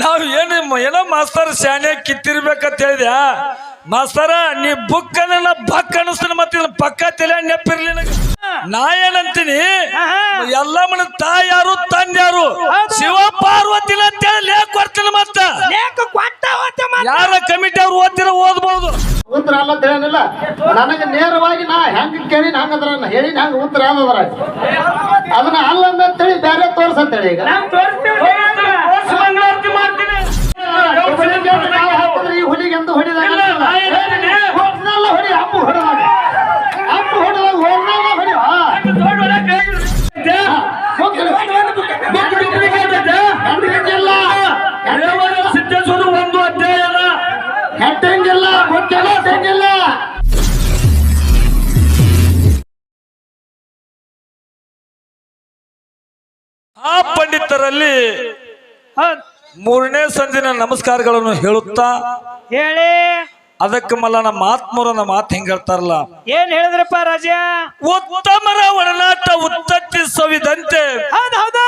ನಾವ್ ಏನೋ ಮಾಸ್ತರ್ ಶಾನೆ ಕಿತ್ತಿರ್ಬೇಕಂತ ಹೇಳಿದ್ಯಾ ಮಾಸ್ತರ ನೀ ಬುಕ್ ಅಂದ್ರೆ ಬಕ್ ಅನಿಸ್ತಾನೆ ಮತ್ತೆ ಪಕ್ಕ ತಲೆ ನೆಪ್ಪಿರ್ಲಿ ನಾ ಏನಂತೀನಿ ಎಲ್ಲಮ್ಮನ ತಾಯಾರು ತಂದ್ಯಾರು ಶಿವ ಪಾರ್ವತಿನ ಅಂತೇಳಿ ಲೇಖ ಕೊಡ್ತೀನಿ ಮತ್ತ ಯಾರ ಕಮಿಟಿ ಅವ್ರು ಓದ್ತಿರ ಓದ್ಬಹುದು ಉತ್ತರ ಅಲ್ಲ ತಿಳಿಯಲಿಲ್ಲ ನನಗೆ ನೇರವಾಗಿ ನಾ ಹೆಂಗ ಕೇಳಿ ಹಂಗದ್ರ ಹೇಳಿ ಹಂಗ ಉತ್ತರ ಯಾವ್ದದ್ರ ಅದನ್ನ ಅಲ್ಲ ಅಂತೇಳಿ ಬೇರೆ ತೋರ್ಸಂತೇಳಿ ಈಗ ಈ ಹುಲಿಗೆಂದು ಹೊಡಿದಾಗ ಹೊಡಿ ಅಪ್ಪು ಹೊಡೆದಾಗ ಅಪ್ಪು ಹೊಡೆದಾಗ ಹೋಗ್ದಾಗ ಹೊಡಿ ಸಿದ್ದೇಶ್ವರ ಒಂದು ಅಧ್ಯಾಯನ ಹೆಟ್ಟಂಗಿಲ್ಲ ಹೆಟ್ಟಂಗಿಲ್ಲ ಆ ಪಂಡಿತರಲ್ಲಿ ಮೂರನೇ ಸಂದಿನ ನಮಸ್ಕಾರಗಳನ್ನು ಹೇಳುತ್ತಾ ಹೇಳಿ ಅದಕ್ಕೆ ಮಲ್ಲನ ಮಾತ್ಮೂರನ ಮಾತು ಹಿಂಗ ಹೇಳ್ತಾರಲ್ಲ ಏನ್ ಹೇಳಿದ್ರಪ್ಪ ರಾಜ ಉತ್ತಮರ ಒಡನಾಟ ಉತ್ತತ್ತಿ ಸವಿದಂತೆ ಹೌದಾ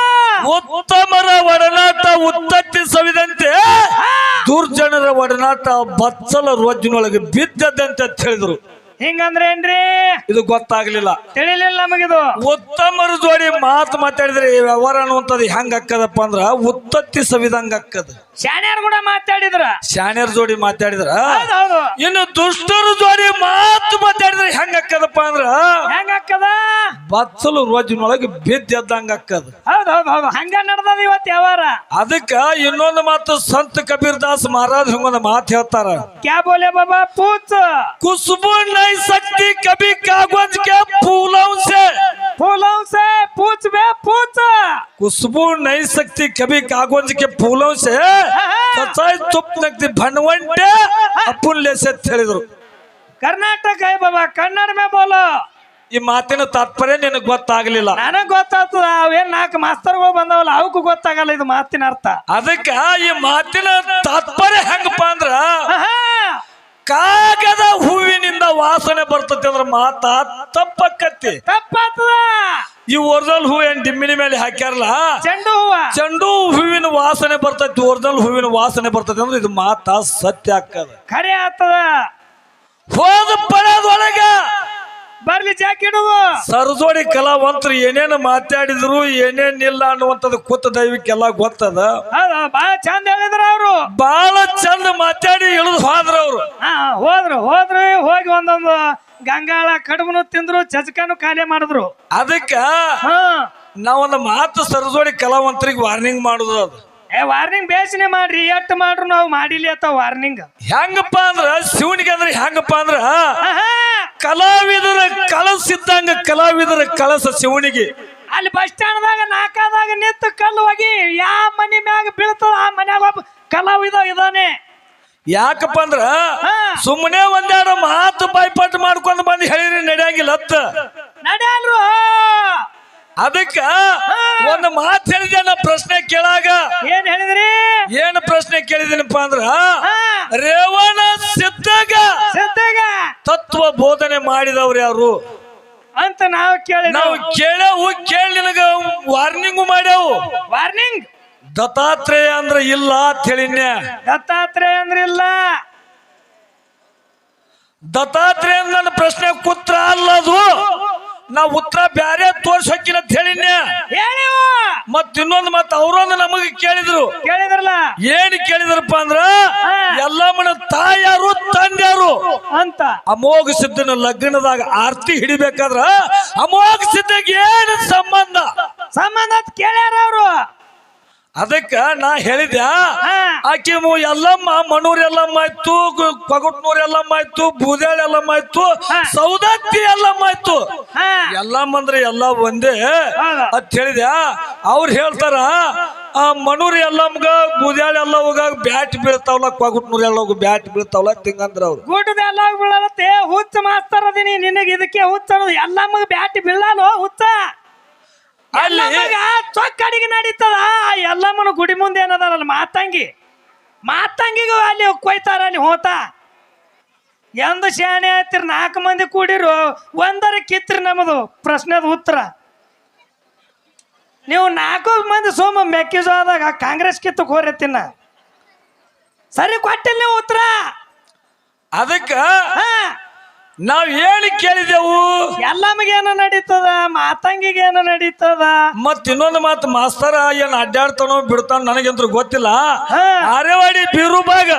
ಉತ್ತಮರ ಒಡನಾಟ ಉತ್ತತ್ತಿ ಸವಿದಂತೆ ದುರ್ಜನರ ಒಡನಾಟ ಬಚ್ಚಲ ರೋಜಿನೊಳಗೆ ಬಿದ್ದದಂತೆ ಅಂತ ಹೇಳಿದ್ರು ಹಿಂಗಂದ್ರೆ ಏನ್ರಿ ಇದು ಗೊತ್ತಾಗ್ಲಿಲ್ಲ ತಿಳಿಲಿಲ್ಲ ನಮಗಿದು ಉತ್ತಮರ ಜೋಡಿ ಮಾತು ಮಾತಾಡಿದ್ರೆ ವ್ಯವಹಾರ ಅನ್ನುವಂಥದ್ದು ಹೆಂಗ ಅಕ್ಕದಪ್ಪ ಅಂದ್ರ ಉತ್ತತ್ತಿ ಸವಿದಂಗ ಅಕ್ಕದ ಶಾಣ್ಯಾರ್ ಕೂಡ ಮಾತಾಡಿದ್ರ ಶಾಣ್ಯರ ಜೋಡಿ ಮಾತಾಡಿದ್ರ ಹೌದು ಇನ್ನು ದುಷ್ಟರ ಜೋಡಿ ಮಾತು ಮಾತಾಡಿದ್ರೆ ಹೆಂಗ ಅಕ್ಕದಪ್ಪ ಅಂದ್ರ ಹೆಂಗ ಅಕ್ಕದ ಬಚ್ಚಲು ರೋಜಿನೊಳಗೆ ಬಿದ್ದದಂಗ ಅಕ್ಕದ ಹೌದು ಹಂಗ ನಡ್ದದ ಇವತ್ತು ಯಾವಾರ ಅದಕ್ಕ ಇನ್ನೊಂದು ಮಾತು ಸಂತ ಕಬೀರ್ ದಾಸ್ ಮಹಾರಾಜ್ ಹಿಂಗೊಂದು ಮಾತು ಹೇಳ್ತಾರ ಕ್ಯಾ ಬೋಲೆ ಬಾಬಾ ಪೂಚ್ खुशबू नहीं सकती कभी कागज के फूलों से पूछ बे पूछ खुशबू नहीं सकती कभी कागज के फूलों से सच्चाई चुप नकदी भनवंटे अपन ले से ಹೇಳಿದ್ರು ಕರ್ನಾಟಕ है बाबा ಕನ್ನಡ में बोलो ಈ ಮಾತಿನ ತಾತ್ಪರ್ಯ ನಿನಗೆ ಗೊತ್ತಾಗ್ಲಿಲ್ಲ ನನಗ್ ಗೊತ್ತಾಗ್ತದ ಅವೇನ್ 4 ಮಾಸ್ತರ್ಗಳು ಬಂದವಲ್ಲ ಅವಕ್ಕೂ ಗೊತ್ತಾಗಲ್ಲ ಇದು ಮಾತಿನ ಅರ್ಥ ಅದಕ್ಕ ಈ ಮಾತಿನ ತಾತ್ಪರ್ಯ ಹೆಂಗಪ್ಪ ಅಂದ್ರ ಕಾಗದ ಹೂವಿನಿಂದ ವಾಸನೆ ಬರ್ತತಿ ಅಂದ್ರ ಮಾತ ತಪ್ಪಕ್ಕತ್ತಿ ತಪ್ಪಾಗ್ತದ ಈ ಒರಿಜಿನಲ್ ಹೂ ಏನ್ ಡಿಮ್ಮಿನ ಮೇಲೆ ಹಾಕ್ಯಾರಲ್ಲ ಚೆಂಡು ಹೂವಿನ ವಾಸನೆ ಬರ್ತೈತಿ ಒರಿಜಿನಲ್ ಹೂವಿನ ವಾಸನೆ ಬರ್ತೈತಿ ಅಂದ್ರೆ ಇದು ಮಾತ ಸತ್ಯ ಹಾಕದ ಖರೆ ಆಗ್ತದ ಹೋದ ಪಡದೊಳಗ ಬರ್ಲಿ ಜಾಕಿಡುದು ಸರಜೋಡಿ ಕಲಾವಂತರು ಏನೇನು ಮಾತಾಡಿದ್ರು ಏನೇನಿಲ್ಲ ಅನ್ನುವಂಥದ್ದು ಕೂತ ದೈವಕ್ಕೆಲ್ಲ ಗೊತ್ತದ ಬಾಳ ಚಂದ ಹೇಳಿದ್ರ ಅವ್ರು ಬಹಳ ಚಂದ ಮಾತಾಡಿ ಇಳಿದು ಹೋದ್ರ ಹೋದ್ರು ಹೋಗಿ ಒಂದೊಂದು ಗಂಗಾಳ ಕಡುಬನು ತಿಂದ್ರು ಚಚಕನು ಖಾಲಿ ಮಾಡಿದ್ರು ಅದಕ್ಕ ನಾವೊಂದು ಮಾತು ಸರಜೋಡಿ ಕಲಾವಂತರಿಗೆ ವಾರ್ನಿಂಗ್ ಮಾಡುದು ಅದು ವಾರ್ನಿಂಗ್ ಬೇಸನೆ ಮಾಡ್ರಿ ಎಟ್ ಮಾಡ್ರು ನಾವು ಮಾಡಿಲಿ ಅತ್ತ ವಾರ್ನಿಂಗ್ ಹೆಂಗಪ್ಪ ಅಂದ್ರ ಶಿವನಿಗೆ ಅಂದ್ರೆ ಹೆಂಗಪ್ಪ ಅಂದ್ರ ಕಲಾವಿದರ ಕಳಸಿದ್ದಂಗ ಕಲಾವಿದರ ಕಳಸ ಶಿವನಿಗೆ ಅಲ್ಲಿ ಬಸ್ ಸ್ಟ್ಯಾಂಡ್ದಾಗ ನಾಕಾದಾಗ ನಿಂತು ಕಲ್ಲು ಹೋಗಿ ಯಾವ ಮನೆ ಮ್ಯಾಗ ಬೀಳ್ತದ ಆ ಮನ್ಯಾಗ ಒಬ್ಬ ಕಲಾವಿದ ಇದಾನೆ ಯಾಕಪ್ಪ ಅಂದ್ರ ಸುಮ್ಮನೆ ಒಂದೆರಡು ಮಾತು ಬಾಯ್ಪಾಟ್ ಮಾಡ್ಕೊಂಡು ಬಂದು ಹೇಳಿರಿ ನಡೆಯಂಗಿಲ್ಲ ಅತ್ತ ನಡೆಯಲ್ರು ಅದಕ್ಕ ಒಂದು ಮಾತು ಹೇಳಿದೆ ನಾ ಪ್ರಶ್ನೆ ಕೇಳಾಗ ಏನ್ ಹೇಳಿದ್ರಿ ಏನು ಪ್ರಶ್ನೆ ಕೇಳಿದೀನಪ್ಪ ಅಂದ್ರ ರೇವಣ ಸಿದ್ಧಾಗ ತತ್ವ ಬೋಧನೆ ಮಾಡಿದವ್ರು ಯಾರು ಅಂತ ನಾವು ಕೇಳೇವು ಕೇಳಿ ನಿನಗ ವಾರ್ನಿಂಗು ಮಾಡ್ಯಾವು ವಾರ್ನಿಂಗ್ ದತ್ತಾತ್ರೇಯ ಅಂದ್ರ ಇಲ್ಲ ಅಂತ ಹೇಳಿನ್ಯ ದತ್ತಾತ್ರೇಯ ಅಂದ್ರ ಇಲ್ಲ ದತ್ತಾತ್ರೇಯ ನನ್ನ ಪ್ರಶ್ನೆ ಕುತ್ರ ಅಲ್ಲದು ನಾ ಉತ್ತರ ಬ್ಯಾರೆ ತೋರ್ಸಕ್ಕಿಲ್ಲ ಅಂತ ಹೇಳಿನ್ಯ ಮತ್ ಇನ್ನೊಂದು ಮತ್ ಅವ್ರೊಂದು ನಮಗೆ ಕೇಳಿದ್ರಲ್ಲ ಏನ್ ಕೇಳಿದ್ರಪ್ಪ ಅಂದ್ರ ಎಲ್ಲಮ್ಮನ ತಾಯಾರು ತಂದ್ಯಾರು ಅಂತ ಅಮೋಘ ಸಿದ್ಧನ ಲಗ್ನದಾಗ ಆರ್ತಿ ಹಿಡಿಬೇಕಾದ್ರ ಅಮೋಘ ಸಿದ್ಧಗೆ ಏನು ಸಂಬಂಧ ಕೇಳ್ಯಾರ ಅವರು ಅದಕ್ಕ ನಾ ಹೇಳಿದ್ಯಾ ಆಕಿ ಎಲ್ಲಮ್ಮ ಮನೂರ್ ಎಲ್ಲಮ್ಮ ಆಯ್ತು ಕೊಗಟ್ನೂರ್ ಎಲ್ಲಮ್ಮ ಆಯ್ತು ಬೂದ್ಯಾಳ ಎಲ್ಲಮ್ಮ ಆಯ್ತು ಸೌದತ್ತಿ ಎಲ್ಲಮ್ಮ ಆಯ್ತು ಎಲ್ಲಮ್ಮ ಅಂದ್ರೆ ಎಲ್ಲ ಒಂದೇ ಅಂತ ಹೇಳಿದ್ಯಾ ಅವ್ರು ಹೇಳ್ತಾರ ಆ ಮನೂರ್ ಎಲ್ಲಮ್ಗ ಬೂದ್ಯಾಳ ಎಲ್ಲ ಹೋಗಾಗ ಬ್ಯಾಟ್ ಬೀಳ್ತಾವಲ್ಲ ಕೊಗಟ್ನೂರ್ ಎಲ್ಲ ಹೋಗ ಬ್ಯಾಟ್ ಬೀಳ್ತಾವಲ್ಲ ತಿಂಗಂದ್ರ ಅವ್ರು ಗುಡ್ಡದ ಎಲ್ಲ ಬೀಳತ್ತೆ ಹುಚ್ಚ ಮಾಸ್ತರ್ ಅದೀನಿ ನಿನಗೆ ಇದಕ್ಕೆ ಹುಚ್ಚ ಎಲ್ಲಮ್ಮಗ ಬ್ಯಾಟ್ ಬೀಳಲ್ಲ ಹುಚ್ಚ ಅಲ್ಲಿ ಚೊಕ್ಕಡಿಗೆ ನಡೀತದ ಎಲ್ಲಮ್ಮನ ಗುಡಿ ಮುಂದೆ ಏನದಲ್ಲ ಮಾತಂಗಿಗೂ ಅಲ್ಲಿ ಕೊಯ್ತಾರ ಅಲ್ಲಿ ಹೋತ ಎಂದ ಶಾಣೆ ಆಯ್ತಿರ್ 4 ಮಂದಿ ಕೂಡಿರು ಒಂದರ ಕಿತ್ರಿ ನಮ್ಮದು ಪ್ರಶ್ನೆದ ಉತ್ತರ ನೀವು 4 ಮಂದಿ ಸೋಮ ಮೆಕ್ಕೆಜೋಳದಾಗ ಕಾಂಗ್ರೆಸ್ ಕಿತ್ತು ಹೋರತ್ತಿನ ಸರಿ ಕೊಟ್ಟಿಲ್ಲ ನೀವು ಉತ್ತರ. ಅದಕ್ಕ ಹಾ ನಾವ್ ಹೇಳಿ ಕೇಳಿದೆವು. ಎಲ್ಲಮಗೆ ಏನೋ ನಡೀತದ, ಮಾತಂಗಿಗೆ ಏನೋ ನಡೀತದ. ಮತ್ ಇನ್ನೊಂದು ಮಾತು, ಮಾಸ್ತರ ಏನ್ ಅಡ್ಡಾಡ್ತಾನೋ ಬಿಡ್ತಾನೋ ನನಗಂತೂ ಗೊತ್ತಿಲ್ಲ. ಹಾ. ಆರೇವಾಡಿ ಬೀರುಬಾಗ,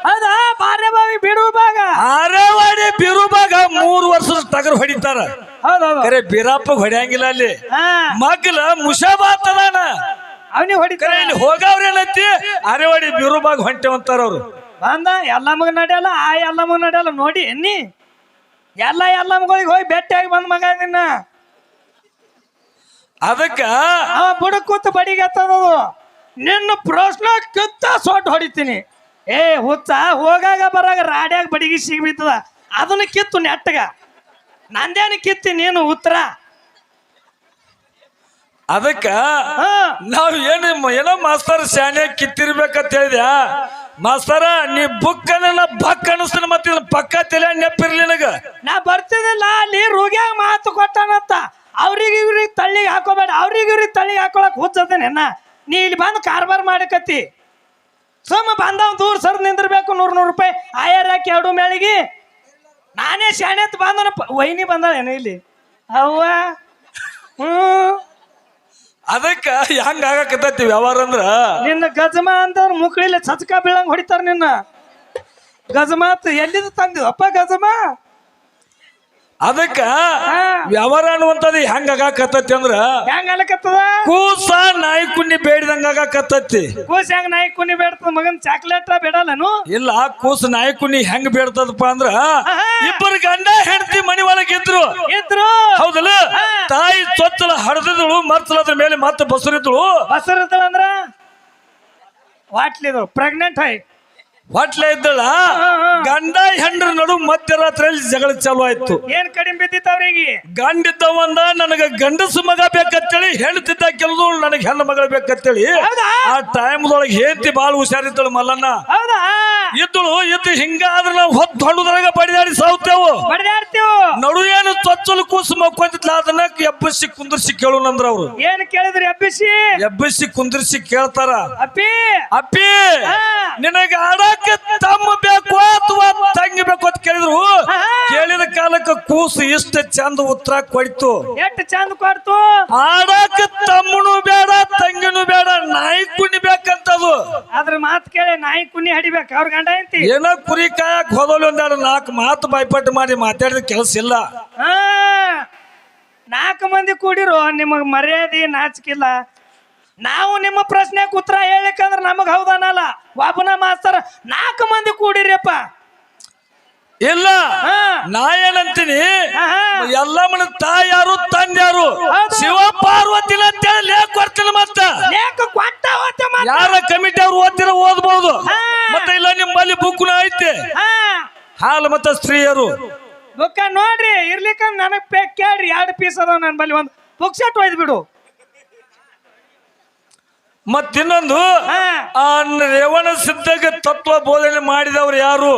ಹೌದಾ? ಬಾರೆ ಬಾವಿ ಬಿಡುವ ಭಾಗ. ಆರೇವಾಡಿ ಬೀರುಬಾಗ 3 ವರ್ಷದ ಟಗರ್ ಹೊಡಿತಾರ. ಹೌದೌದು. ಕರೆ ಬೀರಪ್ಪ ಹೊಡ್ಯಾಂಗಿಲ್ಲ ಅಲ್ಲಿ. ಹಾ ಮಗ್ಲ ಮುಷಾಬಾತದಾನ. ಅವನಿಗೆ ಹೊಡಿತಾರ. ಕರೆ ಇಲ್ಲಿ ಹೋಗವ್ರೇನೈತಿ, ಆರೇವಾಡಿ ಬೀರುಬಾಗ ಹೊಂಟೇವಂತಾರ ಅವ್ರು. ಬಂದ ಎಲ್ಲಮ್ಮಗ ನಡೆಯಲ್ಲ, ಆ ಎಲ್ಲಮ್ಮಗ ನಡೆಯಲ್ಲ ನೋಡಿ ಎನ್ನಿ. ಎಲ್ಲಮ್ಮಗಳಿಗೆ ಹೋಗಿ ಭೇಟಿಯಾಗಿ ಬಂದ ಮಗ ನಿನ್ನ. ಅದಕ್ಕ ಬುಡಕ್ ಕೂತು ಬಡಿಗೆತ್ತದು. ನಿನ್ನ ಪ್ರಶ್ನೆ ಕಿತ್ತ ಸೊಟ್ಟು ಹೊಡಿತೀನಿ. ಏ ಹುಚ್ಚ, ಹೋಗಾಗ ಬರಾಗ ರಾಡ್ಯಾಗ ಬಡಿಗೆ ಸಿಗ್ಬಿತ್ತದ, ಅದನ್ನ ಕಿತ್ತು ನೆಟ್ಟಗ. ನಂದೇನು ಕಿತ್ತಿ ನೀನು ಉತ್ತರ. ಅದಕ್ಕ ಹಾ ನಾವ್ ಏನೋ ಮಾಸ್ತರ್ ಶಾನೆ ಕಿತ್ತಿರ್ಬೇಕಂತ ಹೇಳಿದ್ಯಾ. ಮಾಸ್ತರ ನೀ ಬುಕ್ ಅನ್ನ ಬಕ್ ಅನಿಸ್ತಾನ, ಮತ್ತೆ ಪಕ್ಕ ತಲೆ ನೆಪ್ಪಿರ್ಲಿ ನನಗ. ನಾ ಬರ್ತಿದ್ದಿಲ್ಲ ಅಲ್ಲಿ ರೋಗ್ಯಾಗ ಮಾತು ಕೊಟ್ಟಾನಂತ. ಅವ್ರಿಗೆ ಇವ್ರಿಗೆ ತಳ್ಳಿಗೆ ಹಾಕೋಬೇಡ, ಅವ್ರಿಗೆ ಇವ್ರಿಗೆ ತಳ್ಳಿಗೆ ಹಾಕೊಳಕ್ ಹುಚ್ಚತೇನೆ. ನೀ ಇಲ್ಲಿ ಬಂದು ಕಾರ್ಬಾರ್ ಮಾಡಕತ್ತಿ. ಸುಮ್ಮ ಬಂದವ್ ದೂರ ಸರ್ ನಿಂದಿರ್ಬೇಕು. 100 ರೂಪಾಯಿ ಆಯರ್ ಹಾಕಿ 2 ಮೇಳಿಗೆ. ನಾನೇ ಶಾಣೆತ್ ಬಂದನ. ವೈನಿ ಬಂದಾಳೇನು ಇಲ್ಲಿ ಅವ್ವ? ಅದಕ್ಕ ಹೆಂಗ ಆಗಾಕತ್ತೈತಿ ವ್ಯವಹಾರ ಅಂದ್ರ, ನಿನ್ನ ಗಜಮ ಅಂತಂದ್ರ ಮುಕ್ಳಿಲ್ಲ ಚಚಕ ಬೀಳಂಗ್ ಹೊಡಿತಾರ ನಿನ್ನ. ಗಜಮಾತ್ ಎಲ್ಲಿದ್ ತಂದಿವಪ್ಪ ಗಜಮ? ಅದಕ್ಕ ವ್ಯವಹಾರ ಅನ್ನುವಂಥದ್ದು ಹೆಂಗ ಆಗಾಕತ್ತೈತಿ ಅಂದ್ರ, ಹೆಂಗ ಅಲಕತ್ತದ? ಕೂಸ ನಾಯಿ ಕುನ್ನಿ ಬೇಡಿದಂಗ ಆಗಾಕತ್ತೈತಿ. ಕೂಸ್ ಹೆಂಗ್ ನಾಯಿ ಕುನಿ ಬೇಡ್ತದ ಮಗನ್? ಚಾಕ್ಲೇಟ್ ಬೇಡಲ್ಲನು? ಇಲ್ಲ, ಕೂಸ ನಾಯಿ ಕುನ್ನಿ ಹೆಂಗ್ ಬೇಡ್ತದಪ್ಪ ಅಂದ್ರ, ಇಬ್ಬರು ಗಂಡ ಹೆಂಡತಿ ಮನಿ ಒಳಗಿದ್ರು ಇದ್ರು. ಹೌದಲ್ಲ. ತಾಯಿ ಚೊಚ್ಚಲ ಹಡದಿದಳು, ಮರ್ಚಲದ್ರ ಮೇಲೆ ಮತ್ತೆ ಬಸರಿದ್ಳು. ಬಸರದಳಂದ್ರ ವಾಟ್ಲಿದ್ರು, ಪ್ರೆಗ್ನೆಂಟ್ ಹೈ ಹೊಟ್ಲೆ ಇದ್ದಳ. ಗಂಡ ಹೆಂಡ್ರ ನಡು ಮಧ್ಯರಾತ್ರಿಯಲ್ಲಿ ಜಗಳ ಚಾಲು ಆಯ್ತು. ಏನ್ ಕಡಿಮೆ ಬಿದ್ದಿತ್ತು ಅವ್ರಿಗೆ? ಗಂಡಿದ್ದವಂದ ನನಗ ಗಂಡಸು ಮಗ ಬೇಕಂತೇಳಿ, ಹೆಣ್ತಿದ್ದ ಕೆಲವು ನನಗೆ ಹೆಣ್ಣು ಮಗಳು ಬೇಕಂತೇಳಿ. ಹೌದಾ? ಆ ಟೈಮ್ದೊಳಗೆ ಹೇಂತಿ ಬಾಳ ಹುಷಾರಿದ್ದಳು ಮಲ್ಲನ್ನ. ಹೌದಾ? ಇದ್ದು ಹಿಂಗಾದ್ರೆ ನಾವು ಹೊತ್ತು ಹೊಂಡದ್ರಾಗ ಬಡಿದಾಡಿ ಸಾವ್ತೇವು. ಬಡ್ದಾಡ್ತೀವ್. ನಡು ಏನು ಚೊಚ್ಚಲು ಕೂಸು ಮಕ್ಕೊಂತಿದ್ಲ, ಅದನ್ನ ಎಬ್ಬಸಿ ಕುಂದ್ರಿಸಿ ಕೇಳುನಂದ್ರ ಅವ್ರು. ಏನ್ ಕೇಳಿದ್ರಿ ಅಬ್ಬಿಸಿ? ಎಬ್ಬಸಿ ಕುಂದ್ರಿಸಿ ಕೇಳ್ತಾರ, ಅಪ್ಪಿ ಅಪ್ಪಿ ಹಾ. ನಿನಗೆ ಆಡಕ್ಕೆ ತಮ್ಮ ಬೇಕು ಅಥವಾ ತಂಗಿ ಬೇಕು ಅಂತ ಕೇಳಿದ್ರು. ಕೇಳಿದ ಕಾಲಕ್ಕೆ ಕೂಸು ಇಷ್ಟ ಚಂದ ಉತ್ತರ ಕೊಡ್ತು. ಎಷ್ಟು ಚಂದ ಕೊಡ್ತು. ಆಡಾಕ ತಮ್ಮನು ಬೇಡ ತಂಗಿನೂ ಬೇಡ, ನಾಯಿ ಕುಣಿ ಬೇಕಂತದು. ಅದ್ರ ಮಾತು ಕೇಳಿ ನಾಯಿ ಕುನಿ ಹಡಿಬೇಕು ಅವ್ರ ಗಂಡ ಎಂತಿ. ಏನೋ ಕುರಿ ಕಾಯಕ್ ಹೋದಲು ಒಂದೆರಡು 4 ಮಾತು ಬಾಯ್ಪಟ್ಟು ಮಾಡಿ ಮಾತಾಡಿದ ಕೆಲಸ ಇಲ್ಲ. 4 ಮಂದಿ ಕೂಡಿರು, ನಿಮಗ್ ಮರ್ಯಾದೆ ನಾಚಿಕಿಲ್ಲ. ನಾವು ನಿಮ್ಮ ಪ್ರಶ್ನೆಗೆ ಉತ್ತರ ಹೇಳಿಕಂದ್ರ ನಮಗ್ ಹೌದನಲ್ಲ. ಒಬ್ಬನ ಮಾಸ್ತರ್ 4 ಮಂದಿ ಕೂಡಿರಿಯಪ್ಪ. ಇಲ್ಲ, ನಾ ಏನಂತೀನಿ, ಎಲ್ಲಮ್ಮನ ತಾಯಿ ಯಾರು ತಂದೆ ಯಾರು? ಹೌದು. ಶಿವ ಪಾರ್ವತಿನ ಅಂತೇಳಿ ಲೇಖ ಕೊಡ್ತೀನಿ. ಮತ್ತ ಲೇಖ ಕೊಟ್ಟ ಹೋತೆ ಮತ್ತೆ. ಯಾರ ಕಮಿಟಿ ಅವ್ರು ಓದ್ತಿರ ಓದ್ಬಹುದು. ಮತ್ತೆ ಇಲ್ಲ ನಿಮ್ಮಲ್ಲಿ ಬುಕ್ನ ಐತಿ. ಹಾಲು ಮತ್ತ ಸ್ತ್ರೀಯರು ಬುಕ್ಕ ನೋಡ್ರಿ ಇರ್ಲಿಕ್ಕ ನನಗ್ ಕೇಳ್ರಿ. 2 ಪೀಸ್ ಅದಾವ ನನ್ನ ಬಲ್ಲಿ. ಒಂದು ಬುಕ್ ಸೆಟ್ ಒಯ್ದು ಬಿಡು. ಮತ್ತಿನ್ನೊಂದು, ಆ ರೇವಣ ಸಿದ್ಧಗೆ ತತ್ವ ಬೋಧನೆ ಮಾಡಿದವ್ರು ಯಾರು?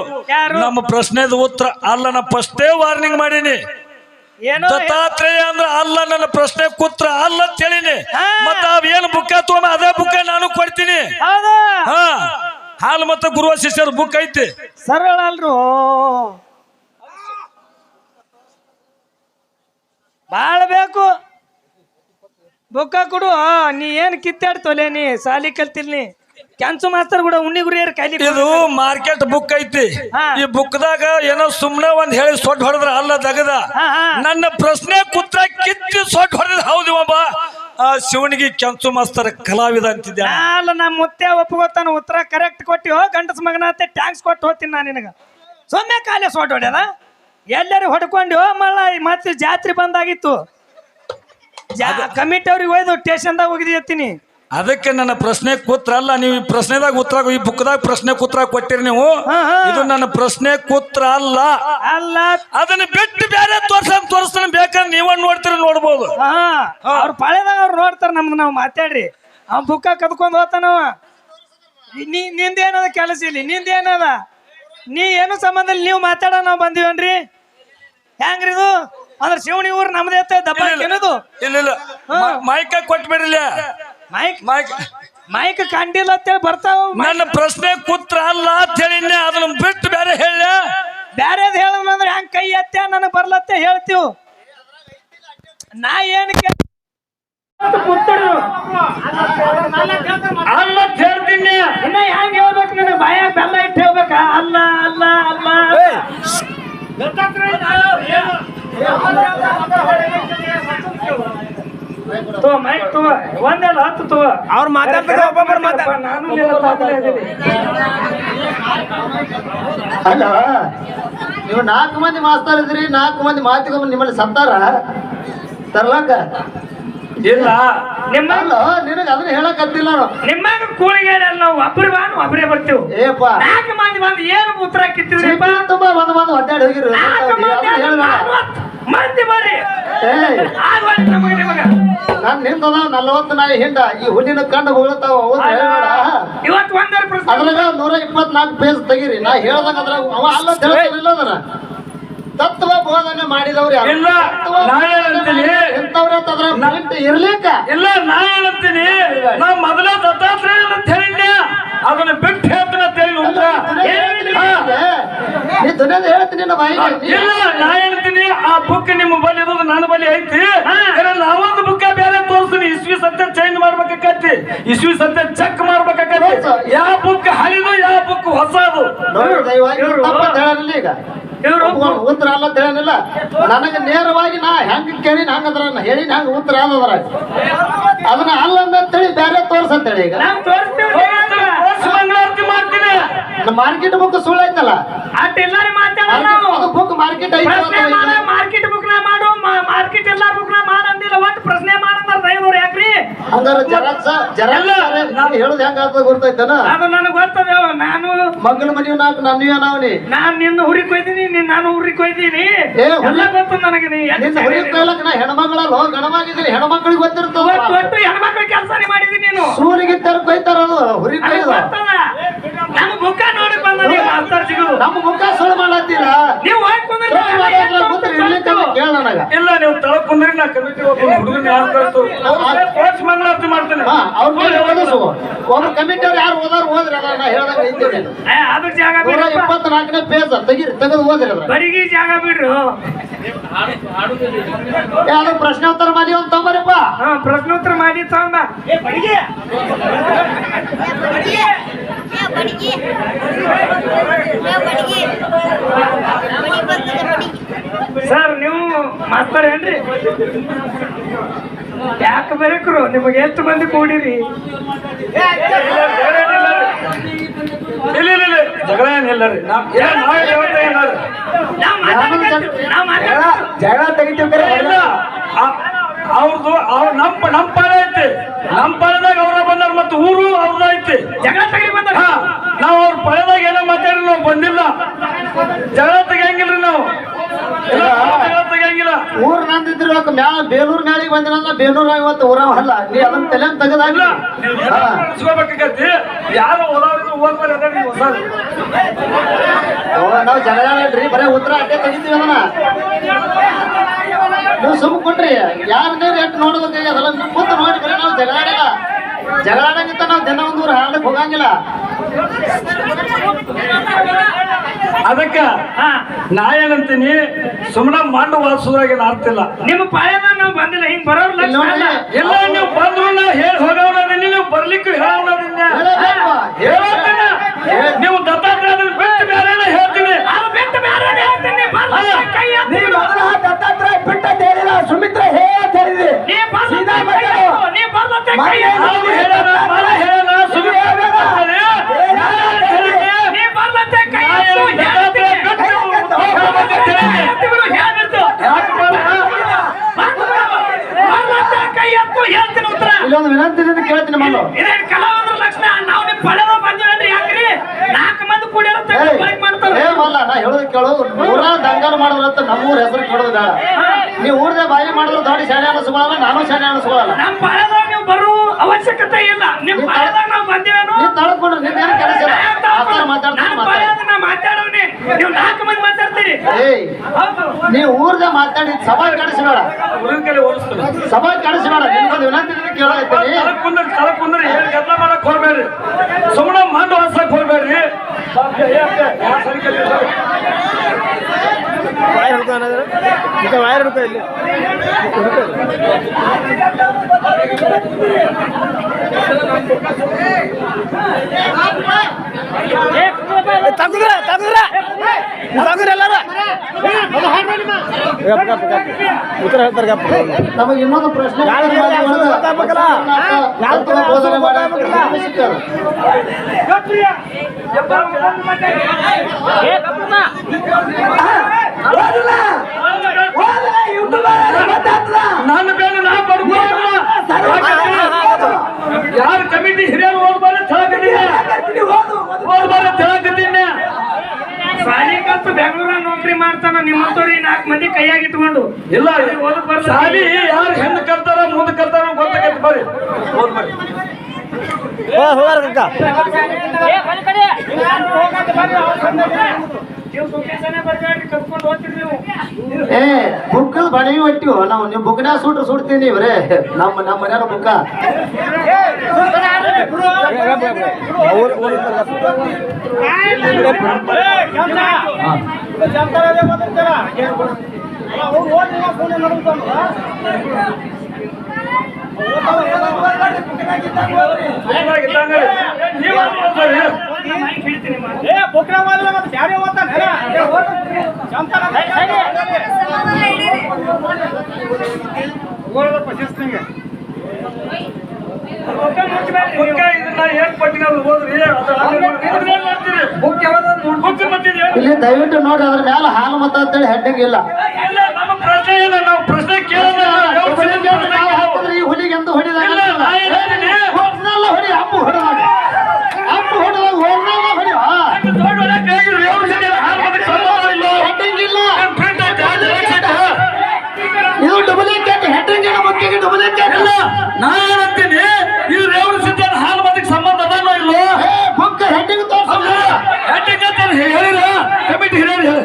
ನಮ್ಮ ಪ್ರಶ್ನೆದ ಉತ್ತರ ಅಲ್ಲ. ನಾ ಫಸ್ಟೇ ವಾರ್ನಿಂಗ್ ಮಾಡೀನಿ. ಏನೋ ದತ್ತಾತ್ರೇಯ ಅಂದ್ರ ಅಲ್ಲ, ನನ್ನ ಪ್ರಶ್ನೆ ಕೂತ್ರ ಅಲ್ಲ ಅಂತ ಹೇಳಿನಿ. ಮತ್ತ ಅವೇನು ಬುಕ್ಕ ತಗೊಂಡ ಅದೇ ಬುಕ್ಕ ನಾನು ಕೊಡ್ತೀನಿ. ಹೌದು. ಹಾ, ಹಾಲು ಮತ್ತ ಗುರುವ ಶಿಷ್ಯರ ಬುಕ್ ಐತಿ. ಸರಳ ಅಲ್ರು, ಬಾಳ ಬೇಕು. ಬುಕ್ಕ ಕೊಡು. ನೀ ಏನ್ ಕಿತ್ತಾಡ್ತೋಲೆ? ನೀ ಸಾಲಿ ಕಲ್ತಿಲ್ನಿ. ಕ್ಯಾನ್ಸು ಮಾಸ್ತರ್ ಕೂಡ ಉಣ್ಣಿ ಗುರಿಯರ್ ಕೈಲಿ. ಇದು ಮಾರ್ಕೆಟ್ ಬುಕ್ ಐತಿ. ಈ ಬುಕ್ದಾಗ ಏನೋ ಸುಮ್ನೆ ಒಂದ್ ಹೇಳಿ ಸೊಟ್ಟು ಹೊಡೆದ್ರ ಅಲ್ಲ ದಗದ. ನನ್ನ ಪ್ರಶ್ನೆ ಕೂತ್ರ ಕಿತ್ತಿ ಸೊಟ್ಟು ಹೊಡೆದ. ಹೌದು, ಒಬ್ಬ ಶಿವನಿಗೆ ಕೆಂಚು ಮಾಸ್ತರ್ ಕಲಾವಿದ ಅಂತಿದ್ದೆ. ಅಲ್ಲ, ನಮ್ಮ ಮುತ್ತೆ ಒಪ್ಕೋತಾನ. ಉತ್ತರ ಕರೆಕ್ಟ್ ಕೊಟ್ಟಿವೋ ಗಂಡಸ ಮಗನತ್ತೆ ಟ್ಯಾಂಕ್ಸ್ ಕೊಟ್ಟು ಹೋಗ್ತೀನಿ ನಾನು ನಿನಗ. ಸೊಮ್ಮೆ ಕಾಲೇ ಸೊಟ್ಟು ಹೊಡ್ಯದ. ಎಲ್ಲರೂ ಹೊಡ್ಕೊಂಡು ಮళ్ళ ಮತ್ತೆ ಜಾತ್ರೆ ಬಂದಾಗಿತ್ತು. ಕಮಿಟಿ ಅವ್ರಿಗೆ ಹೋಯ್ದು ಸ್ಟೇಷನ್ದಾಗ ಹೋಗಿದ್ದೀನಿ. ಅದಕ್ಕೆ ನನ್ನ ಪ್ರಶ್ನೆ ಕೂತ್ರ ಅಲ್ಲ. ನೀವು ಈ ಪ್ರಶ್ನೆದಾಗ ಉತ್ತರ, ಈ ಬುಕ್ದಾಗ ಪ್ರಶ್ನೆ ಕೂತ್ರ ಕೊಟ್ಟಿರಿ ನೀವು. ಇದು ನನ್ನ ಪ್ರಶ್ನೆ ಕೂತ್ರ ಅಲ್ಲ. ಅಲ್ಲ, ಅದನ್ನ ಬಿಟ್ಟು ಬೇರೆ ತೋರಿಸ್ತಾನೆ. ಬೇಕಾದ್ರೆ ನೀವ ನೋಡ್ತೀರಿ, ನೋಡ್ಬೋದು. ಅವ್ರ ಪಾಳ್ಯದಾಗ ಅವ್ರು ನೋಡ್ತಾರ. ನಮ್ದು ನಾವು ಮಾತಾಡ್ರಿ. ಅವ್ ಬುಕ್ಕ ಕದ್ಕೊಂಡ್ ಹೋಗ್ತಾನವ. ನಿಂದೇನದ ಕೆಲಸ ಇಲ್ಲಿ? ನಿಂದೇನದ? ನೀ ಏನು ಸಂಬಂಧ ಇಲ್ಲ. ನೀವು ಮಾತಾಡ ನಾವು ಬಂದಿವನ್ರಿ. ಹೆಂಗ್ರಿ ಇದು? ಅಂದ್ರೆ ಶಿವನಿ ಊರು ನಮ್ದೇ ದಬ್ಬ ಏನದು? ಇಲ್ಲ, ಮೈಕ ಕೊಟ್ಬಿಡ್ರಿಲ್ಲ. ಮೈಕ್ ಮೈಕ್ ಮೈಕ್ ಕಂಡಿಲ್ಲ ಅಂತೇಳಿ ಬರ್ತಾವ. ನನ್ನ ಪ್ರಶ್ನೆ ಕೂತ್ರ ಅಲ್ಲ ಅಂತ ಹೇಳಿದ್ನೆ, ಅದನ್ನ ಬಿಟ್ಟು ಬೇರೆ ಹೇಳ. ಬ್ಯಾರೇದ್ ಹೇಳಂದ್ರೆ ಹಂಗ ಕೈ ಎತ್ತ ನನಗ್ ಬರ್ಲತ್ತೆ ಹೇಳ್ತೀವ್. ನಾ ಏನ್ ಕೂತರು ಅಲ್ಲ ಹೇಳ್ತೀನಿ. ಇನ್ನ ಹೆಂಗ್ ಹೇಳ್ಬೇಕು, ನನಗೆ ಬಾಯ ಬೆಲ್ಲ ಇಟ್ಟು ಹೇಳ್ಬೇಕ. ಅಲ್ಲ ಅಲ್ಲ ಅಲ್ಲ ತೋ ಮೈಕ್ ತೋ, ಒಂದೆಲ್ಲ ಹತ್ತು ತೋ. ಅವ್ರು ಮಾತಾಡ್ತಾರೆ, ಒಬ್ಬೊಬ್ಬರು ಮಾತಾಡ. ನಾನು ಅಲ್ಲ ನೀವು 4 ಮಂದಿ ಮಾಸ್ತಾರ ಇದ್ರಿ, 4 ಮಂದಿ ಮಾತಿಗೊಮ್ಮೆ ನಿಮ್ಮಲ್ಲಿ ಸತ್ತಾರ ತರ್ಲಾಕ ಇಲ್ಲ. ನಿಮ್ಮ ಅಲ್ಲ ನಿನಗೆ ಅದನ್ನ ಹೇಳಕತ್ತಿಲ್ಲ ನಾನು. ನಿಮ್ಮಾಗ ಕೂಳಿಗೆ ನಾವು ಒಬ್ರು ಬಾ ಒಬ್ಬರೇ ಬರ್ತೀವಿ. ಏಪ್ಪ 4 ಮಂದಿ ಬಂದು ಏನು ಉತ್ತರ ಹಾಕಿರ್ತೀವ್ರಿಪ್ಪ? ತುಂಬಾ ಬಂದು ಅಡ್ಡಾಡಿ ಹೋಗಿರು ಮಂದಿ ಬರ್ರಿ ನಮಗೆ ನಿಮಗ ನಾನ್ ನಿಂದದ 40 ನಾಯಿ ಹಿಂಡ ಈ ಹುಲ್ಲಿನ ಕಂಡು ಹೋಗ್ತಾವ. ಇವತ್ತು ಒಂದರ ಪ್ರಶ್ನೆ ಅದ್ರಾಗ 124 ಪೇಜ್ ತೆಗೀರಿ. ನಾ ಹೇಳ್ದಂಗ ಅದ್ರಾಗ ಅವ ಅಲ್ಲ ತಿಳಿಲ್ಲ ಅದನ್ನ ತತ್ವ ಬೋಧನೆ ಮಾಡಿದವ್ರು ಯಾರು? ಇಲ್ಲ, ನಾ ಹೇಳ್ತೀನಿ. ಎಂತವ್ರ ಅದ್ರ ಮಿಂಟ್ ಇರ್ಲಿಕ್ಕ ಇಲ್ಲ, ನಾ ಹೇಳ್ತೀನಿ. ನಾ ಮೊದಲೇ ದತ್ತಾತ್ರೇಯ ಅಂತ ಹೇಳಿದ್ದೆ, ಅದನ್ನ ಬಿಟ್ಟು ಹೇಳ್ತೀನಿ ಅಂತ ಹೇಳಿ ಉಂಟ. ನೀ ದುನಿಯಾದ ಹೇಳ್ತೀನಿ ನನ್ನ ಬಾಯಿಗೆ. ಇಲ್ಲ, ನಾ ಹೇಳ್ತೀನಿ. ಆ ಬುಕ್ ನಿಮ್ಮ ಬಳಿ ಇರೋದು ನನ್ನ ಬಳಿ ಐತಿ. ನಾವೊಂದು ಬುಕ್ ಬೇರೆ ತೋರಿಸ್ತೀನಿ. ಇಸ್ವಿ ಸತ್ಯ ಚೇಂಜ್ ಮಾಡ್ಬೇಕಾಕತಿ, ಇಸ್ವಿ ಸತ್ಯ ಚೆಕ್ ಮಾಡ್ಬೇಕಾಕತಿ. ಯಾವ ಬುಕ್ ಹಳಿದು, ಯಾವ ಬುಕ್ ಹೊಸದು. ನೋಡಿ ದಯವಾಗಿ ತಪ್ಪಂತ ಹೇಳಲಿಲ್ಲ. ಈಗ ಉತ್ತರ ಅಲ್ಲ ಅಂತ ಹೇಳಲಿಲ್ಲ. ನನಗೆ ನೇರವಾಗಿ ನಾ ಹೆಂಗ್ ಕೇಳಿನ ಹಂಗದ್ರ ಹೇಳಿನ ಹಂಗ ಉತ್ತರ ಆದದ್ರ ಅದನ್ನ ಅಲ್ಲ ಅಂತೇಳಿ ಬೇರೆ ತೋರ್ಸಂತೇಳಿ. ಈಗ ನಾವು ತೋರಿಸ್ತೀವಿ. ಮಂಗಳಾರತಿ ಮಾಡ್ತೀನಿ. ಮಾರ್ಕೆಟ್ ಬುಕ್ ಸುಳ್ಳು ಐತಲ್ಲ, ಅಟ್ ಎಲ್ಲಾರು ಮಾತಾಡೋಣ ನಾವು. ಅದು ಬುಕ್ ಮಾರ್ಕೆಟ್ ಐತಿ. ಮಾರ್ಕೆಟ್ ಬುಕ್ ನಾ ಮಾಡು, ಮಾರ್ಕೆಟ್ ಎಲ್ಲಾರ ಬುಕ್ ನಾ ಮಾಡಂದಿಲ್ಲ. ಒಟ್ಟು ಪ್ರಶ್ನೆ ಮಾಡಂದ್ರ ದಯವ್ರು ಯಾಕ್ರಿ? ಹಂಗಾರ ಜರಾಕ್ಸ ನಾನು ಹೇಳುದು ಹೆಂಗಾಗ್ತದ ಗೊತ್ತೈತನ? ಅದು ನನಗೆ ಗೊತ್ತದ. ನಾನು ಮಗನ ಮನೆಯವ್ ನಾಲ್ಕು ನನ್ನವೇ ನಾವ್ನಿ. ನಾನ್ ನಿನ್ನ ಹುರಿ ಕೊಯ್ದೀನಿ, ನಾನು ಹುರಿ ಕೊಯ್ದೀನಿ. ಎಲ್ಲ ಗೊತ್ತು ನನಗೆ. ನೀ ನಿನ್ನ ಹುರಿ ಕೊಯ್ಲಕ್ ನಾ ಹೆಣ್ಮಗಳಲ್ಲ ಗಣವಾಗಿದ್ದೀನಿ. ಹೆಣ್ಮಕ್ಳಿಗೆ ಗೊತ್ತಿರ್ತದ. ಒಟ್ಟು ಹೆಣ್ಮಕ್ಳ ಕೆಲಸನೇ ಮಾಡಿದೀನಿ ನೀನು. ಸೂರಿಗೆ ತರ ಕೊಯ್ತಾರ ಅದು ಹುರಿ ಕೊಯ್ದು. ನಮ್ಮ ಮುಖ ನೋಡಿ ಬಂದ ನಮ್ಮ ಮುಖ ಸುಳ್ಳು ಮಾಡತ್ತೀರ ನೀವು ಕೇಳ ನನಗ. ಇಲ್ಲ, ನೀವು ತಳ ಕುಂದ್ರಿ. ನಾ ಕಮಿಟಿ ಹುಡುಗನ ಯಾರು ಕಳ್ತು ಕೋಚ್ ಮಂಗಳಾರತಿ ಮಾಡ್ತೇನೆ. ಒಬ್ರು ಕಮಿಟಿ ಅವ್ರು ಯಾರು ಓದಾರು ಹೋದ್ರಿ ಅದ ನಾ ಹೇಳ್ದಾಗ ಇದ್ದೇನೆ. ಅದ್ರ ಜಾಗ 124ನೇ ಪೇಜ್ ತೆಗೆದು ಹೋದ್ರಿ ಅದ್ರ ಬರಿಗಿ ಜಾಗ ಬಿಡ್ರು. ಯಾವ್ದು ಪ್ರಶ್ನೋತ್ತರ ಮಾಡಿ ಒಂದ್ ತಗೊಂಬರಿಪ್ಪ. ಪ್ರಶ್ನೋತ್ತರ ಮಾಡಿ ತಗೊಂಬ. ಸರ್ ನೀವು ಮಾಸ್ತರ್ ಏನ್ರಿ? ಯಾಕೆ ಬರಕ್ರು? ನಿಮಗೆ ಎಷ್ಟು ಮಂದಿ ಕೂಡಿರಿ? ಇಲ್ಲ ಇಲ್ಲ ಇಲ್ಲ, ಜಗಳ ಏನಿಲ್ಲ ರೀ. ಜಗಳ ತೆಗಿತೀವಿ. ಅವ್ರದ್ದು ಅವ್ರ ನಮ್ಮ ಪಾಳೆ ಐತಿ. ನಮ್ಮ ಪಾಳೆದಾಗ ಅವ್ರ ಬಂದಾರ, ಮತ್ತೆ ಊರು ಅವ್ರದ ಐತಿ. ಜಗಳ ತೆಗಿ ಬಂದ. ನಾವು ಅವ್ರ ಪಾಳೆದಾಗ ಏನೋ ಮಾತಾಡಿ ನಾವು ಬಂದಿಲ್ಲ. ಜಗಳ ತೆಗಿಯಂಗಿಲ್ರಿ ನಾವು. ಜಗಳ ತೆಗಿಯಂಗಿಲ್ಲ. ಊರ್ ನಂದಿದ್ರು ಬೇಲೂರ್ ಮ್ಯಾಲಿಗೆ ಬಂದಿನ ಬೇಲೂರ್ ಇವತ್ತು ಊರ ಅಲ್ಲ. ನೀ ಅದನ್ನ ತಲೆ ತೆಗೆದಾಗಿಲ್ಲ. ಅನ್ಸ್ಕೋಬೇಕಾಗತಿ. ಯಾರು ಓದಾದ್ರು ಓದ್ಬಾರ ಹೊಸ. ನಾವು ಜಗಳ ಆಡ್ರಿ, ಬರೇ ಉತ್ತರ ಅಡ್ಡೆ ತೆಗಿತೀವಿ ಅದನ್ನ. ನೀವು ಸುಮ್ಮ ಕೊಟ್ರಿ ಯಾರನ್ನೇ ಎಷ್ಟು ನೋಡ್ಬೇಕಾಗ್ಯದಲ್ಲ. ನಿಮ್ ಮುಂದೆ ನೋಡಿ ಬರೀ ನಾವು ಜಗಳ ಆಡಿಲ್ಲ. ಜಗಳ ಆಡಂಗಿತ್ತ ನಾವು ದಿನ ಒಂದು ಊರು ಹಾಡಕ್ ಹೋಗಂಗಿಲ್ಲ. ಅದಕ್ಕ ನಾ ಏನಂತೀನಿ, ಸುಮ್ಮನೆ ಮಣ್ಣು ವಾದಿಸೋದ್ರಾಗ ಏನು ಅರ್ಥ ಇಲ್ಲ. ನಿಮ್ಮ ಪಾಯದ ನಾವು ಬಂದಿಲ್ಲ. ಹಿಂಗ್ ಬರೋರ್ಲ ಎಲ್ಲ ನೀವು ಬಂದ್ರು ನಾ ಹೇಳಿ ಹೋಗೋದ್ರಿ. ನೀವು ಬರ್ಲಿಕ್ಕೂ ಹೇಳೋದ್ರಿಂದ ನೀವು ದತ್ತಾತ್ರೇಯದಲ್ಲಿ ಬಿಟ್ಟು ಬೇರೆ ಹೇಳ್ತೀನಿ. ಬಿಟ್ಟು ಬೇರೆ ಹೇಳ್ತೀನಿ. ದತ್ತಾತ್ರೇಯ ಬಿಟ್ಟಂತ ಹೇಳಿಲ್ಲ, ಸುಮಿತ್ರ ಹೇಳಂತ ಹೇಳಿದ್ರಿ. ನೀ ಬರ್ಲತ್ತೆ ಕೈ ಇಲ್ಲೊಂದು ವಿನಂತಿ ಕೇಳ್ತೀನಿ ಮಲ್ಲು. ಕಲಾವಂತರ ಲಕ್ಷಣ. ನಾವು ನಿಮ್ ಪಡೆದ ಬಂದಿವೇನ್ರಿ? ಯಾಕ್ರಿ 4 ಮಂದಿ ಕೂಡಿರೋ ಮಾಡ್ತಾರೆ. ಮಲ್ಲ ನಾ ಹೇಳೋದು ಕೇಳು. ಊರ ದಂಗಲ್ ಮಾಡಿದ್ರಂತ ನಮ್ಮೂರ ಹೆಸರು ಕೇಳೋದು ಬೇಡ. ನೀವು ಊರ್ದೆ ಬಾಯಿ ಮಾಡಿದ್ರು ದೊಡ್ಡ ಶಾಲೆ ಅನಿಸ್ಕೊಳ್ಳಲ್ಲ, ನಾನು ಶಾಲೆ ಅನಿಸ್ಕೊಳ್ಳಲ್ಲ. ನಮ್ಮ ಪಾಳದಾಗ ನೀವು ಬರೋ ಅವಶ್ಯಕತೆ ಇಲ್ಲ. ನಿಮ್ ಪಾಳದಾಗ ನಾವು ಬಂದಿವೇನು? ನೀವು ತಳ್ಕೊಂಡ್ರೆ ನಿಮ್ಗೇನು ಕೆಲಸ ಇಲ್ಲ. ಮಾತಾಡ್ತೀನಿ. ನಾ ಮಾತಾಡೋನಿ. ನೀವು 4 ಮಂದಿ ಮಾತಾಡ್ತೀರಿ. ಏಯ್ ನೀವು ಊರ್ದ ಮಾತಾಡಿ ಸಭಾ ಕೆಡಿಸ್ಬೇಡ, ಊರಿನ ಕಡೆ ಓಡಿಸ್ತಾರೆ ಸಭಾ ಕೆಡಿಸ್ಬೇಡ. ನಿಮ್ಗೊಂದು ವಿನಂತಿ ಕೇಳಾಕತ್ತೀನಿ. ತಲೆ ಕುಂದ್ರಿ ಹೇಳಿ ಗದ್ದಲ ಮಾಡಕ್ ಹೋಗ್ಬೇಡ್ರಿ, ಸುಮ್ಮನೆ ಮಂಡು ಹಸ್ಸಕ್ ಹೋಗ್ಬೇಡ್ರಿ. ಉತ್ತರ ಹೇಳ್ತಾರೆ ನಮಗೆ ಇನ್ನೊಂದು ಪ್ರಶ್ನೆ ಬೋಧನೆ ನನ್ನ ಬೇರೆ ನಾ ಪಡ್ಕೊಳ್ಳೋಣ. ಯಾರು ಕಮಿಟಿ ಹಿರಿಯರು ಓದ್ಬಾರ ಹೇಳಕತ್ತೀನಿ. ಸಾಲಿಕಂತೂ ಬೆಂಗಳೂರಾಗ ನೌಕರಿ ಮಾಡ್ತಾನ, ನಿಮ್ಮಂತವ್ರಿ 4 ಮಂದಿ ಕೈಯಾಗ ಇಟ್ಕೊಂಡು. ಇಲ್ಲ ಸಾಲಿ ಯಾರು ಹೆಣ್ಣು ಕರ್ತಾರ ಮುಂದೆ ಕರ್ತಾರ ಗೊತ್ತಾಗೈತಿ. ಬರ್ರಿ ಓದ್ಬಾರಿ. ಏ ಬುಕ್ ಬಣಿ ಒಟ್ಟಿವು ನಾವು ನೀವು ಬುಕ್ನ ಸುಡ್ತೀನಿ ಇವ್ರೆ ನಮ್ಮ ಮನೆಯವ್ರ ಬುಕ್ಕ. ಇಲ್ಲಿ ದಯವಿಟ್ಟು ನೋಡಿ ಅದ್ರ ಮೇಲೆ ಹಾಲು ಮತ ಅಂತೇಳಿ ಹೆಡ್ಡಿಂಗ್ ಇಲ್ಲ. ಪ್ರಶ್ನೆ ಇಲ್ಲ, ನಾವು ಪ್ರಶ್ನೆ ಈ ಹುಲಿಗೆ ಎಂದು ಹೊಡಿದಾಗ ಹೊಡಿ ಅಪ್ಪು ಹೊಡೆದಾಗ ಹೊಡಿ ಹೆಡ್ಡಿಂಗ್ ಇಲ್ಲ. ಇದು ಡೂಪ್ಲಿಕೇಟ್ ಹೆಡ್ಡಿಂಗ್ ಮುಖ್ಯ ಡೂಪ್ಲಿಕೇಟ್ ಇಲ್ಲ. ನಾನೇನಂತೀನಿ ಇದು ರೇವಣ ಸಿದ್ಧಾಂತ ಹಾಲು ಮತಕ್ಕೆ ಸಂಬಂಧ ಅದನ್ನೋ ಇಲ್ಲೋ ಬುಕ್ ಹೆಡ್ಡಿಂಗ್ ತೋರಿಸ ಹೆಡ್ಡಿಂಗ್ ಅಂತ ಹೇಳಿರ ಕಮಿಟಿ ಹಿರಿಯರು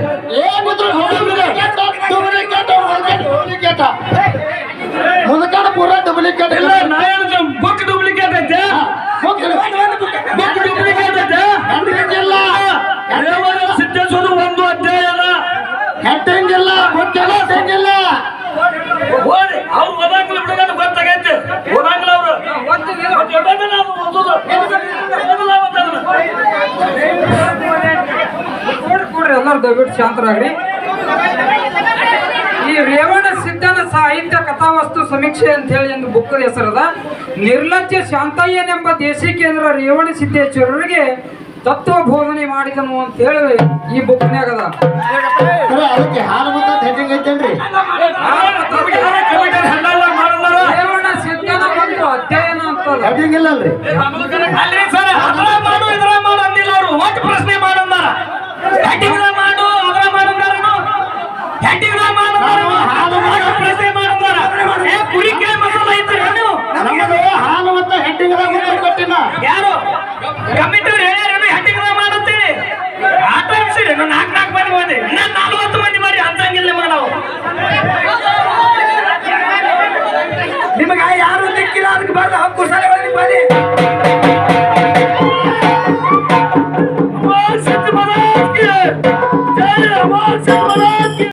ಮುದುಕಾಡ ಪೂರ ಡೂಪ್ಲಿಕೇಟ್ ಇಲ್ಲ. ನಾ ಹೇಳಿದ್ರೆ ಬುಕ್ ಡೂಪ್ಲಿಕೇಟ್ ಐತೆ, ಬುಕ್ ಡೂಪ್ಲಿಕೇಟ್ ಐತೆ. ಇಲ್ಲ ರೇವಣ ಸಿದ್ದೇಶ್ವರ ಒಂದು ಅಧ್ಯಾಯ ಅಲ್ಲ, ಹೆಡ್ಡಿಂಗ್ ಇಲ್ಲ, ಬುಕ್ ಹೆಡ್ಡಿಂಗ್ ಇಲ್ಲ. ಅವ್ರು ಓದಾಂಗ್ಲ ಬಿಡೋದು ಗೊತ್ತಾಗೈತೆ. ಓದಾಂಗ್ಲ ಅವರು ಕೂಡ್ರಿ ಎಲ್ಲರೂ ದಯವಿಟ್ಟು ಶಾಂತರಾಗ್ರಿ. ಈ ರೇವಣ ಸಿದ್ಧನ ಸಾಹಿತ್ಯ ಕಥಾವಸ್ತು ಸಮೀಕ್ಷೆ ಅಂತ ಹೇಳಿ ಒಂದು ಬುಕ್ ಹೆಸರದ ನಿರ್ಲಜ್ಜ ಶಾಂತಯ್ಯನೆಂಬ ದೇಶಿ ಕೇಂದ್ರ ರೇವಣ ಸಿದ್ದೇಶ್ವರರಿಗೆ ತತ್ವ ಬೋಧನೆ ಮಾಡಿದನು ಅಂತ ಹೇಳಿ ಈ ಬುಕ್ನ್ಯಾಗ ಅದ. ಅದಕ್ಕೆ ಹಾಲು ಮತ ಹೆಡ್ಡಿಂಗ್ ಐತೇನ್ರಿ? ರೇವಣ ಸಿದ್ಧನ ಒಂದು ಅಧ್ಯಯನ ಅಂತ ಹೆಡ್ಡಿಂಗ್ ಇಲ್ಲ ಅಲ್ರಿ? ಅಲ್ರಿ ಸರ್, ಅದ್ರ ಮಾಡು ಇದ್ರ ಮಾಡು ಅಂದಿಲ್ಲ ಅವರು. ಒಟ್ಟು ಪ್ರಶ್ನೆ ಮಾಡಂದಾರ, ಹೆಡ್ಡಿಂಗ್ ಮಾಡು ಅದ್ರ ಮಾಡಂದಾರ, ಹೆಡ್ಡಿಂಗ್ ಮಾಡು ಪ್ರಶ್ನೆ ಮಾಡಂದಾರ. ಕುರಿಕೆ